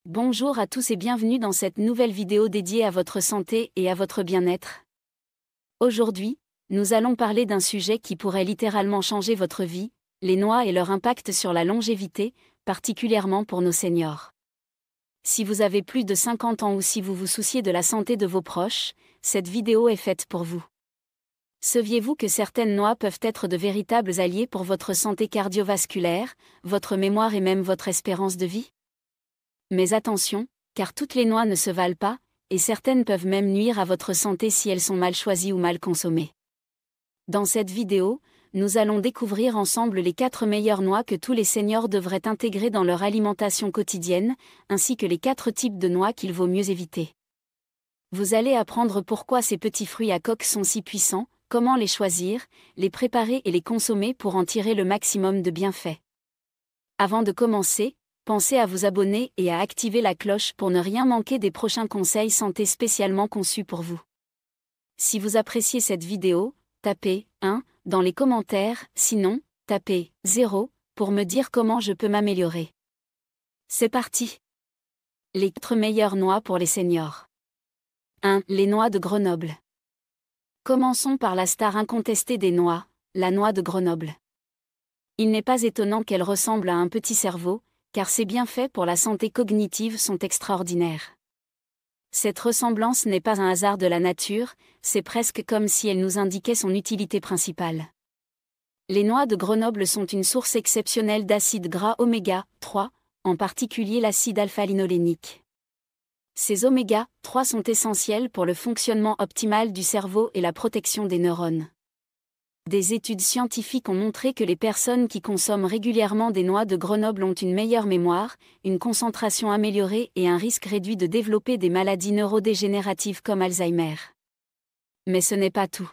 Bonjour à tous et bienvenue dans cette nouvelle vidéo dédiée à votre santé et à votre bien-être. Aujourd'hui, nous allons parler d'un sujet qui pourrait littéralement changer votre vie, les noix et leur impact sur la longévité, particulièrement pour nos seniors. Si vous avez plus de 50 ans ou si vous vous souciez de la santé de vos proches, cette vidéo est faite pour vous. Saviez-vous que certaines noix peuvent être de véritables alliés pour votre santé cardiovasculaire, votre mémoire et même votre espérance de vie ? Mais attention, car toutes les noix ne se valent pas, et certaines peuvent même nuire à votre santé si elles sont mal choisies ou mal consommées. Dans cette vidéo, nous allons découvrir ensemble les 4 meilleures noix que tous les seniors devraient intégrer dans leur alimentation quotidienne, ainsi que les 4 types de noix qu'il vaut mieux éviter. Vous allez apprendre pourquoi ces petits fruits à coque sont si puissants, comment les choisir, les préparer et les consommer pour en tirer le maximum de bienfaits. Avant de commencer, pensez à vous abonner et à activer la cloche pour ne rien manquer des prochains conseils santé spécialement conçus pour vous. Si vous appréciez cette vidéo, tapez 1 dans les commentaires, sinon, tapez 0 pour me dire comment je peux m'améliorer. C'est parti! Les 4 meilleures noix pour les seniors. 1. Les noix de Grenoble. Commençons par la star incontestée des noix, la noix de Grenoble. Il n'est pas étonnant qu'elle ressemble à un petit cerveau, car ses bienfaits pour la santé cognitive sont extraordinaires. Cette ressemblance n'est pas un hasard de la nature, c'est presque comme si elle nous indiquait son utilité principale. Les noix de Grenoble sont une source exceptionnelle d'acides gras oméga 3, en particulier l'acide alpha-linolénique. Ces oméga 3 sont essentiels pour le fonctionnement optimal du cerveau et la protection des neurones. Des études scientifiques ont montré que les personnes qui consomment régulièrement des noix de Grenoble ont une meilleure mémoire, une concentration améliorée et un risque réduit de développer des maladies neurodégénératives comme Alzheimer. Mais ce n'est pas tout.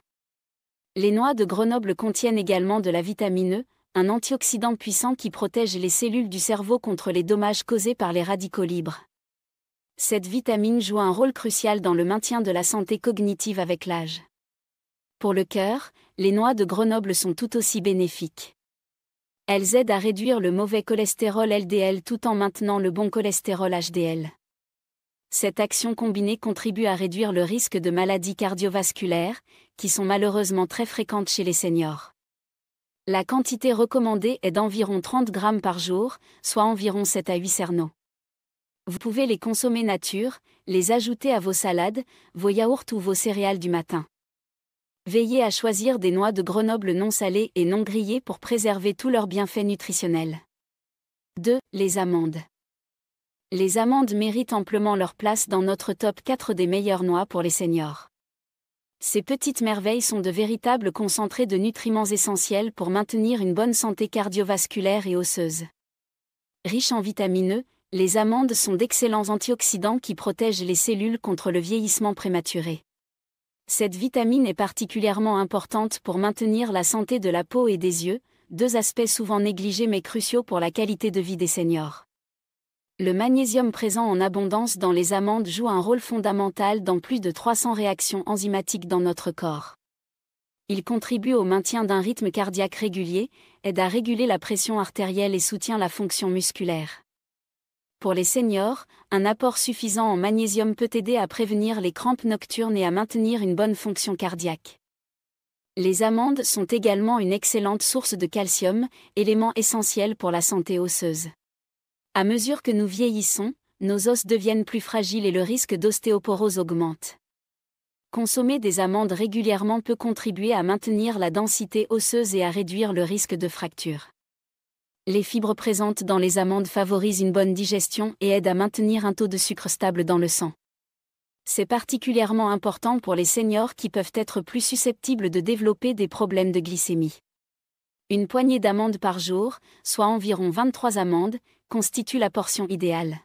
Les noix de Grenoble contiennent également de la vitamine E, un antioxydant puissant qui protège les cellules du cerveau contre les dommages causés par les radicaux libres. Cette vitamine joue un rôle crucial dans le maintien de la santé cognitive avec l'âge. Pour le cœur, les noix de Grenoble sont tout aussi bénéfiques. Elles aident à réduire le mauvais cholestérol LDL tout en maintenant le bon cholestérol HDL. Cette action combinée contribue à réduire le risque de maladies cardiovasculaires, qui sont malheureusement très fréquentes chez les seniors. La quantité recommandée est d'environ 30 grammes par jour, soit environ 7 à 8 cerneaux. Vous pouvez les consommer nature, les ajouter à vos salades, vos yaourts ou vos céréales du matin. Veillez à choisir des noix de Grenoble non salées et non grillées pour préserver tous leurs bienfaits nutritionnels. 2. Les amandes. Les amandes méritent amplement leur place dans notre top 4 des meilleures noix pour les seniors. Ces petites merveilles sont de véritables concentrés de nutriments essentiels pour maintenir une bonne santé cardiovasculaire et osseuse. Riches en vitamine E, les amandes sont d'excellents antioxydants qui protègent les cellules contre le vieillissement prématuré. Cette vitamine est particulièrement importante pour maintenir la santé de la peau et des yeux, 2 aspects souvent négligés mais cruciaux pour la qualité de vie des seniors. Le magnésium présent en abondance dans les amandes joue un rôle fondamental dans plus de 300 réactions enzymatiques dans notre corps. Il contribue au maintien d'un rythme cardiaque régulier, aide à réguler la pression artérielle et soutient la fonction musculaire. Pour les seniors, un apport suffisant en magnésium peut aider à prévenir les crampes nocturnes et à maintenir une bonne fonction cardiaque. Les amandes sont également une excellente source de calcium, élément essentiel pour la santé osseuse. À mesure que nous vieillissons, nos os deviennent plus fragiles et le risque d'ostéoporose augmente. Consommer des amandes régulièrement peut contribuer à maintenir la densité osseuse et à réduire le risque de fracture. Les fibres présentes dans les amandes favorisent une bonne digestion et aident à maintenir un taux de sucre stable dans le sang. C'est particulièrement important pour les seniors qui peuvent être plus susceptibles de développer des problèmes de glycémie. Une poignée d'amandes par jour, soit environ 23 amandes, constitue la portion idéale.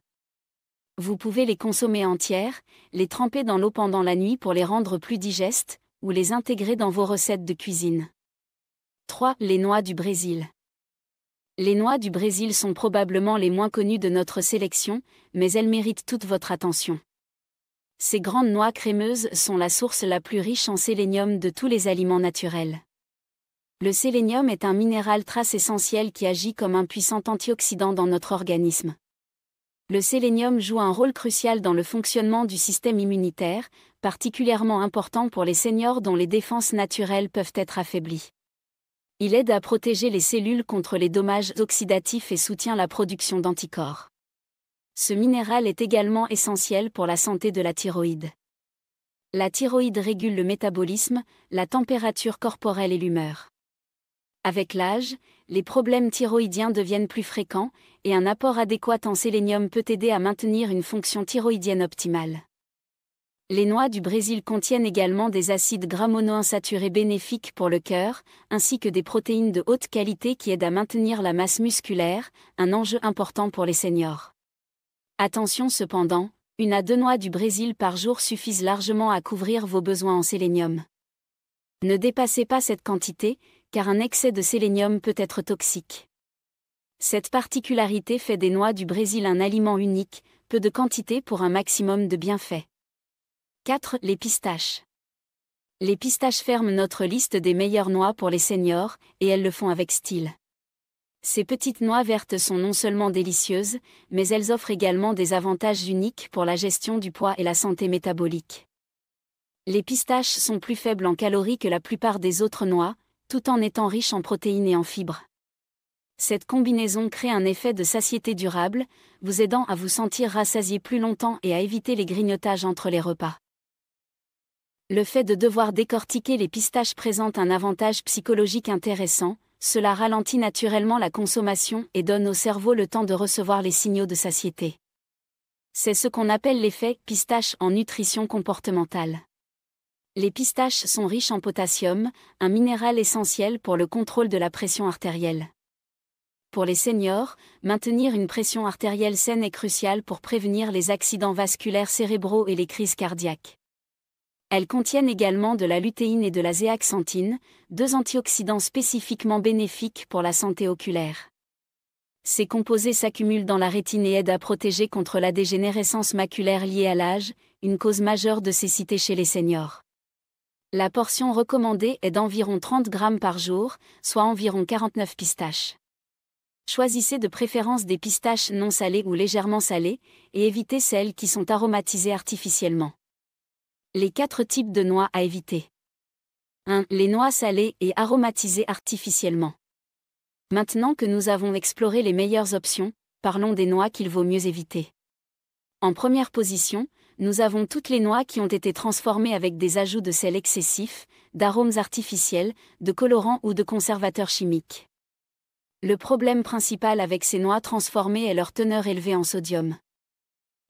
Vous pouvez les consommer entières, les tremper dans l'eau pendant la nuit pour les rendre plus digestes, ou les intégrer dans vos recettes de cuisine. 3. Les noix du Brésil. Les noix du Brésil sont probablement les moins connues de notre sélection, mais elles méritent toute votre attention. Ces grandes noix crémeuses sont la source la plus riche en sélénium de tous les aliments naturels. Le sélénium est un minéral trace essentiel qui agit comme un puissant antioxydant dans notre organisme. Le sélénium joue un rôle crucial dans le fonctionnement du système immunitaire, particulièrement important pour les seniors dont les défenses naturelles peuvent être affaiblies. Il aide à protéger les cellules contre les dommages oxydatifs et soutient la production d'anticorps. Ce minéral est également essentiel pour la santé de la thyroïde. La thyroïde régule le métabolisme, la température corporelle et l'humeur. Avec l'âge, les problèmes thyroïdiens deviennent plus fréquents, et un apport adéquat en sélénium peut aider à maintenir une fonction thyroïdienne optimale. Les noix du Brésil contiennent également des acides gras monoinsaturés bénéfiques pour le cœur, ainsi que des protéines de haute qualité qui aident à maintenir la masse musculaire, un enjeu important pour les seniors. Attention cependant, 1 à 2 noix du Brésil par jour suffisent largement à couvrir vos besoins en sélénium. Ne dépassez pas cette quantité, car un excès de sélénium peut être toxique. Cette particularité fait des noix du Brésil un aliment unique, peu de quantité pour un maximum de bienfaits. 4. Les pistaches. Les pistaches ferment notre liste des meilleures noix pour les seniors, et elles le font avec style. Ces petites noix vertes sont non seulement délicieuses, mais elles offrent également des avantages uniques pour la gestion du poids et la santé métabolique. Les pistaches sont plus faibles en calories que la plupart des autres noix, tout en étant riches en protéines et en fibres. Cette combinaison crée un effet de satiété durable, vous aidant à vous sentir rassasié plus longtemps et à éviter les grignotages entre les repas. Le fait de devoir décortiquer les pistaches présente un avantage psychologique intéressant, cela ralentit naturellement la consommation et donne au cerveau le temps de recevoir les signaux de satiété. C'est ce qu'on appelle l'effet pistache en nutrition comportementale. Les pistaches sont riches en potassium, un minéral essentiel pour le contrôle de la pression artérielle. Pour les seniors, maintenir une pression artérielle saine est crucial pour prévenir les accidents vasculaires cérébraux et les crises cardiaques. Elles contiennent également de la lutéine et de la zéaxanthine, 2 antioxydants spécifiquement bénéfiques pour la santé oculaire. Ces composés s'accumulent dans la rétine et aident à protéger contre la dégénérescence maculaire liée à l'âge, une cause majeure de cécité chez les seniors. La portion recommandée est d'environ 30 grammes par jour, soit environ 49 pistaches. Choisissez de préférence des pistaches non salées ou légèrement salées, et évitez celles qui sont aromatisées artificiellement. Les 4 types de noix à éviter. 1. Les noix salées et aromatisées artificiellement. Maintenant que nous avons exploré les meilleures options, parlons des noix qu'il vaut mieux éviter. En première position, nous avons toutes les noix qui ont été transformées avec des ajouts de sel excessifs, d'arômes artificiels, de colorants ou de conservateurs chimiques. Le problème principal avec ces noix transformées est leur teneur élevée en sodium.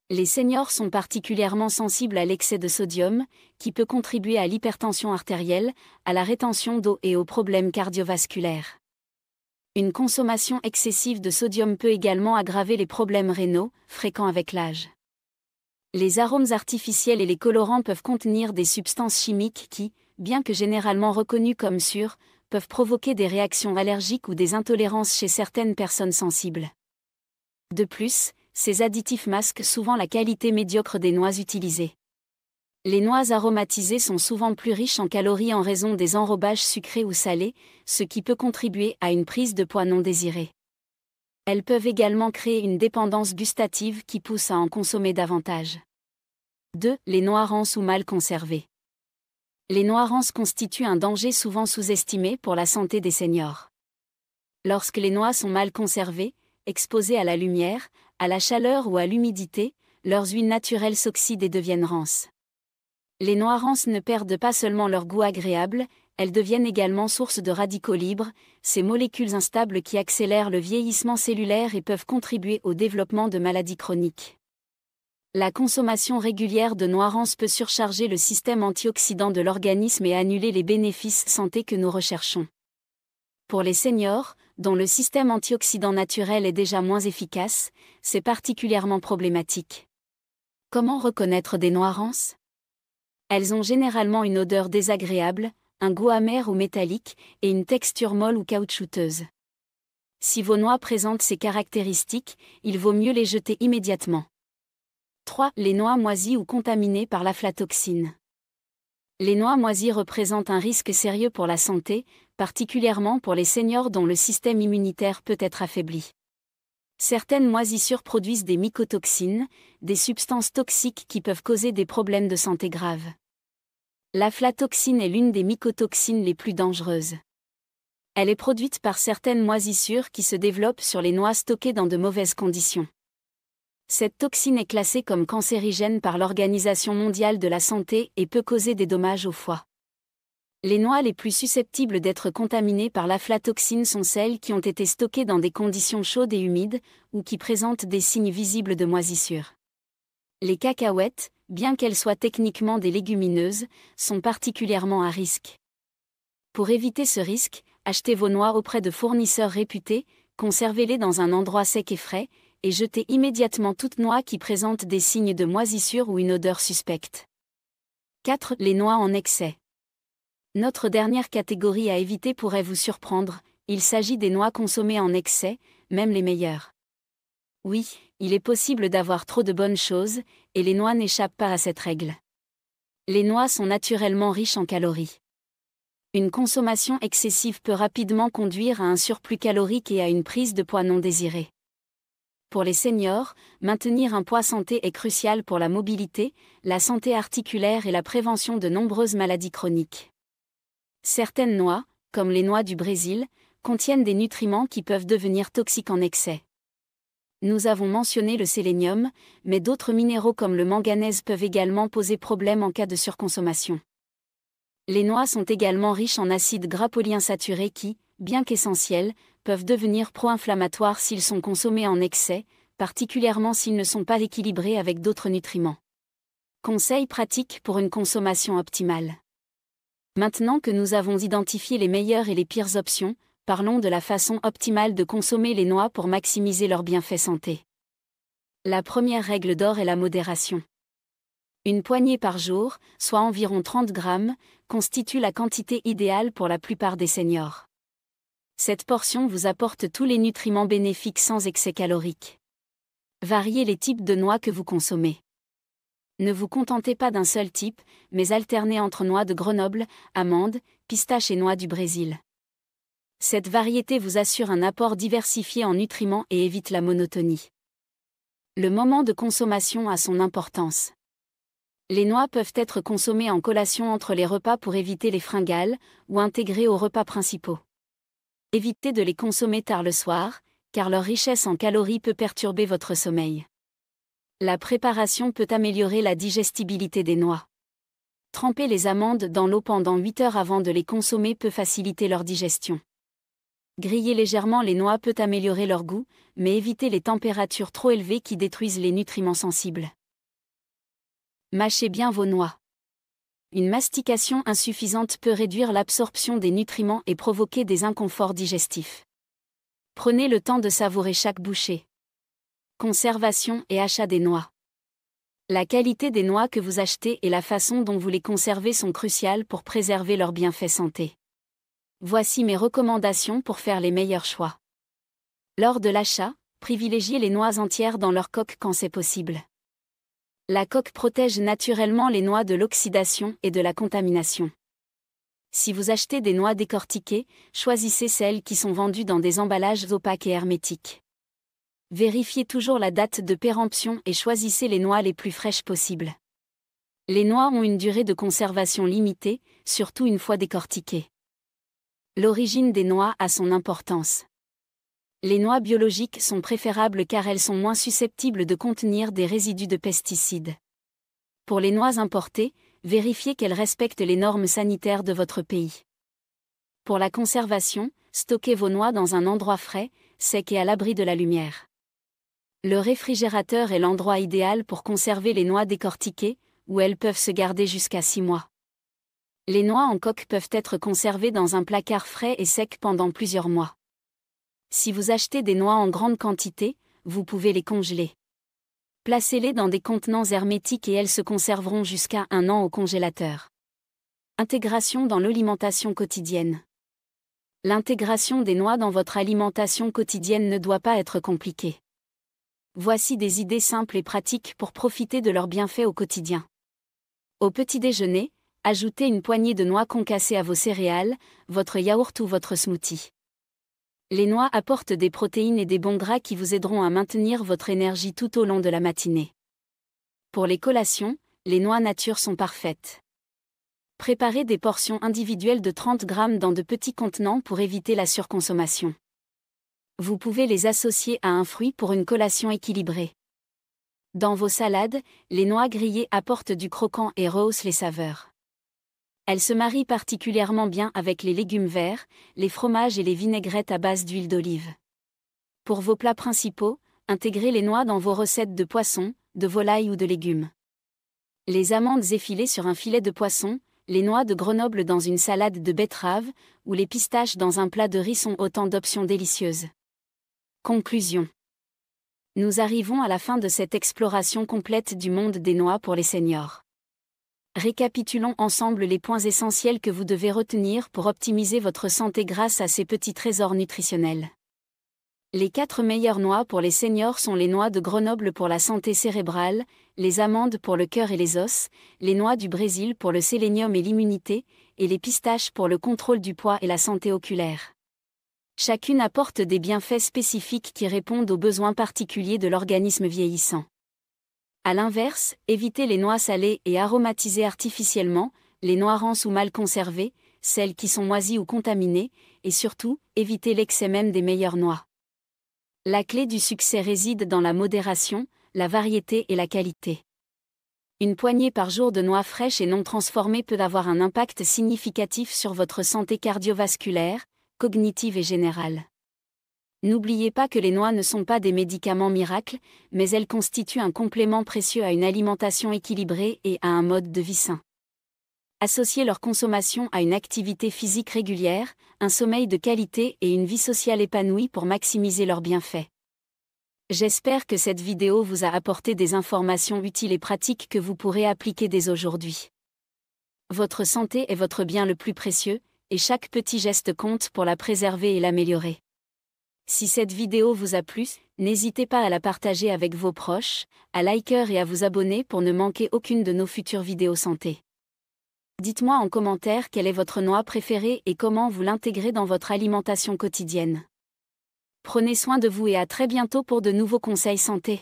Les seniors sont particulièrement sensibles à l'excès de sodium, qui peut contribuer à l'hypertension artérielle, à la rétention d'eau et aux problèmes cardiovasculaires. Une consommation excessive de sodium peut également aggraver les problèmes rénaux, fréquents avec l'âge. Les arômes artificiels et les colorants peuvent contenir des substances chimiques qui, bien que généralement reconnues comme sûres, peuvent provoquer des réactions allergiques ou des intolérances chez certaines personnes sensibles. De plus, ces additifs masquent souvent la qualité médiocre des noix utilisées. Les noix aromatisées sont souvent plus riches en calories en raison des enrobages sucrés ou salés, ce qui peut contribuer à une prise de poids non désirée. Elles peuvent également créer une dépendance gustative qui pousse à en consommer davantage. 2. Les noix rances ou mal conservées. Les noix rances constituent un danger souvent sous-estimé pour la santé des seniors. Lorsque les noix sont mal conservées, exposées à la lumière, à la chaleur ou à l'humidité, leurs huiles naturelles s'oxydent et deviennent rances. Les noix rances ne perdent pas seulement leur goût agréable, elles deviennent également source de radicaux libres, ces molécules instables qui accélèrent le vieillissement cellulaire et peuvent contribuer au développement de maladies chroniques. La consommation régulière de noix rances peut surcharger le système antioxydant de l'organisme et annuler les bénéfices santé que nous recherchons. Pour les seniors, dont le système antioxydant naturel est déjà moins efficace, c'est particulièrement problématique. Comment reconnaître des noix rances ? Elles ont généralement une odeur désagréable, un goût amer ou métallique, et une texture molle ou caoutchouteuse. Si vos noix présentent ces caractéristiques, il vaut mieux les jeter immédiatement. 3. Les noix moisies ou contaminées par l'aflatoxine. Les noix moisies représentent un risque sérieux pour la santé, particulièrement pour les seniors dont le système immunitaire peut être affaibli. Certaines moisissures produisent des mycotoxines, des substances toxiques qui peuvent causer des problèmes de santé graves. L'aflatoxine est l'une des mycotoxines les plus dangereuses. Elle est produite par certaines moisissures qui se développent sur les noix stockées dans de mauvaises conditions. Cette toxine est classée comme cancérigène par l'Organisation mondiale de la santé et peut causer des dommages au foie. Les noix les plus susceptibles d'être contaminées par l'aflatoxine sont celles qui ont été stockées dans des conditions chaudes et humides, ou qui présentent des signes visibles de moisissure. Les cacahuètes, bien qu'elles soient techniquement des légumineuses, sont particulièrement à risque. Pour éviter ce risque, achetez vos noix auprès de fournisseurs réputés, conservez-les dans un endroit sec et frais, et jetez immédiatement toute noix qui présente des signes de moisissure ou une odeur suspecte. 4. Les noix en excès. Notre dernière catégorie à éviter pourrait vous surprendre, il s'agit des noix consommées en excès, même les meilleures. Oui, il est possible d'avoir trop de bonnes choses, et les noix n'échappent pas à cette règle. Les noix sont naturellement riches en calories. Une consommation excessive peut rapidement conduire à un surplus calorique et à une prise de poids non désirée. Pour les seniors, maintenir un poids santé est crucial pour la mobilité, la santé articulaire et la prévention de nombreuses maladies chroniques. Certaines noix, comme les noix du Brésil, contiennent des nutriments qui peuvent devenir toxiques en excès. Nous avons mentionné le sélénium, mais d'autres minéraux comme le manganèse peuvent également poser problème en cas de surconsommation. Les noix sont également riches en acides gras polyinsaturés qui, bien qu'essentiels, peuvent devenir pro-inflammatoires s'ils sont consommés en excès, particulièrement s'ils ne sont pas équilibrés avec d'autres nutriments. Conseils pratiques pour une consommation optimale. Maintenant que nous avons identifié les meilleures et les pires options, parlons de la façon optimale de consommer les noix pour maximiser leurs bienfaits santé. La première règle d'or est la modération. Une poignée par jour, soit environ 30 grammes, constitue la quantité idéale pour la plupart des seniors. Cette portion vous apporte tous les nutriments bénéfiques sans excès calorique. Variez les types de noix que vous consommez. Ne vous contentez pas d'un seul type, mais alternez entre noix de Grenoble, amandes, pistaches et noix du Brésil. Cette variété vous assure un apport diversifié en nutriments et évite la monotonie. Le moment de consommation a son importance. Les noix peuvent être consommées en collation entre les repas pour éviter les fringales, ou intégrées aux repas principaux. Évitez de les consommer tard le soir, car leur richesse en calories peut perturber votre sommeil. La préparation peut améliorer la digestibilité des noix. Tremper les amandes dans l'eau pendant 8 heures avant de les consommer peut faciliter leur digestion. Griller légèrement les noix peut améliorer leur goût, mais évitez les températures trop élevées qui détruisent les nutriments sensibles. Mâchez bien vos noix. Une mastication insuffisante peut réduire l'absorption des nutriments et provoquer des inconforts digestifs. Prenez le temps de savourer chaque bouchée. Conservation et achat des noix. La qualité des noix que vous achetez et la façon dont vous les conservez sont cruciales pour préserver leurs bienfaits santé. Voici mes recommandations pour faire les meilleurs choix. Lors de l'achat, privilégiez les noix entières dans leur coque quand c'est possible. La coque protège naturellement les noix de l'oxydation et de la contamination. Si vous achetez des noix décortiquées, choisissez celles qui sont vendues dans des emballages opaques et hermétiques. Vérifiez toujours la date de péremption et choisissez les noix les plus fraîches possibles. Les noix ont une durée de conservation limitée, surtout une fois décortiquées. L'origine des noix a son importance. Les noix biologiques sont préférables car elles sont moins susceptibles de contenir des résidus de pesticides. Pour les noix importées, vérifiez qu'elles respectent les normes sanitaires de votre pays. Pour la conservation, stockez vos noix dans un endroit frais, sec et à l'abri de la lumière. Le réfrigérateur est l'endroit idéal pour conserver les noix décortiquées, où elles peuvent se garder jusqu'à 6 mois. Les noix en coque peuvent être conservées dans un placard frais et sec pendant plusieurs mois. Si vous achetez des noix en grande quantité, vous pouvez les congeler. Placez-les dans des contenants hermétiques et elles se conserveront jusqu'à 1 an au congélateur. Intégration dans l'alimentation quotidienne. L'intégration des noix dans votre alimentation quotidienne ne doit pas être compliquée. Voici des idées simples et pratiques pour profiter de leurs bienfaits au quotidien. Au petit déjeuner, ajoutez une poignée de noix concassées à vos céréales, votre yaourt ou votre smoothie. Les noix apportent des protéines et des bons gras qui vous aideront à maintenir votre énergie tout au long de la matinée. Pour les collations, les noix nature sont parfaites. Préparez des portions individuelles de 30 grammes dans de petits contenants pour éviter la surconsommation. Vous pouvez les associer à un fruit pour une collation équilibrée. Dans vos salades, les noix grillées apportent du croquant et rehaussent les saveurs. Elles se marient particulièrement bien avec les légumes verts, les fromages et les vinaigrettes à base d'huile d'olive. Pour vos plats principaux, intégrez les noix dans vos recettes de poisson, de volaille ou de légumes. Les amandes effilées sur un filet de poisson, les noix de Grenoble dans une salade de betterave, ou les pistaches dans un plat de riz sont autant d'options délicieuses. Conclusion. Nous arrivons à la fin de cette exploration complète du monde des noix pour les seniors. Récapitulons ensemble les points essentiels que vous devez retenir pour optimiser votre santé grâce à ces petits trésors nutritionnels. Les 4 meilleures noix pour les seniors sont les noix de Grenoble pour la santé cérébrale, les amandes pour le cœur et les os, les noix du Brésil pour le sélénium et l'immunité, et les pistaches pour le contrôle du poids et la santé oculaire. Chacune apporte des bienfaits spécifiques qui répondent aux besoins particuliers de l'organisme vieillissant. A l'inverse, évitez les noix salées et aromatisées artificiellement, les noix rances ou mal conservées, celles qui sont moisies ou contaminées, et surtout, évitez l'excès même des meilleures noix. La clé du succès réside dans la modération, la variété et la qualité. Une poignée par jour de noix fraîches et non transformées peut avoir un impact significatif sur votre santé cardiovasculaire, cognitive et générale. N'oubliez pas que les noix ne sont pas des médicaments miracles, mais elles constituent un complément précieux à une alimentation équilibrée et à un mode de vie sain. Associez leur consommation à une activité physique régulière, un sommeil de qualité et une vie sociale épanouie pour maximiser leurs bienfaits. J'espère que cette vidéo vous a apporté des informations utiles et pratiques que vous pourrez appliquer dès aujourd'hui. Votre santé est votre bien le plus précieux, et chaque petit geste compte pour la préserver et l'améliorer. Si cette vidéo vous a plu, n'hésitez pas à la partager avec vos proches, à liker et à vous abonner pour ne manquer aucune de nos futures vidéos santé. Dites-moi en commentaire quelle est votre noix préférée et comment vous l'intégrez dans votre alimentation quotidienne. Prenez soin de vous et à très bientôt pour de nouveaux conseils santé.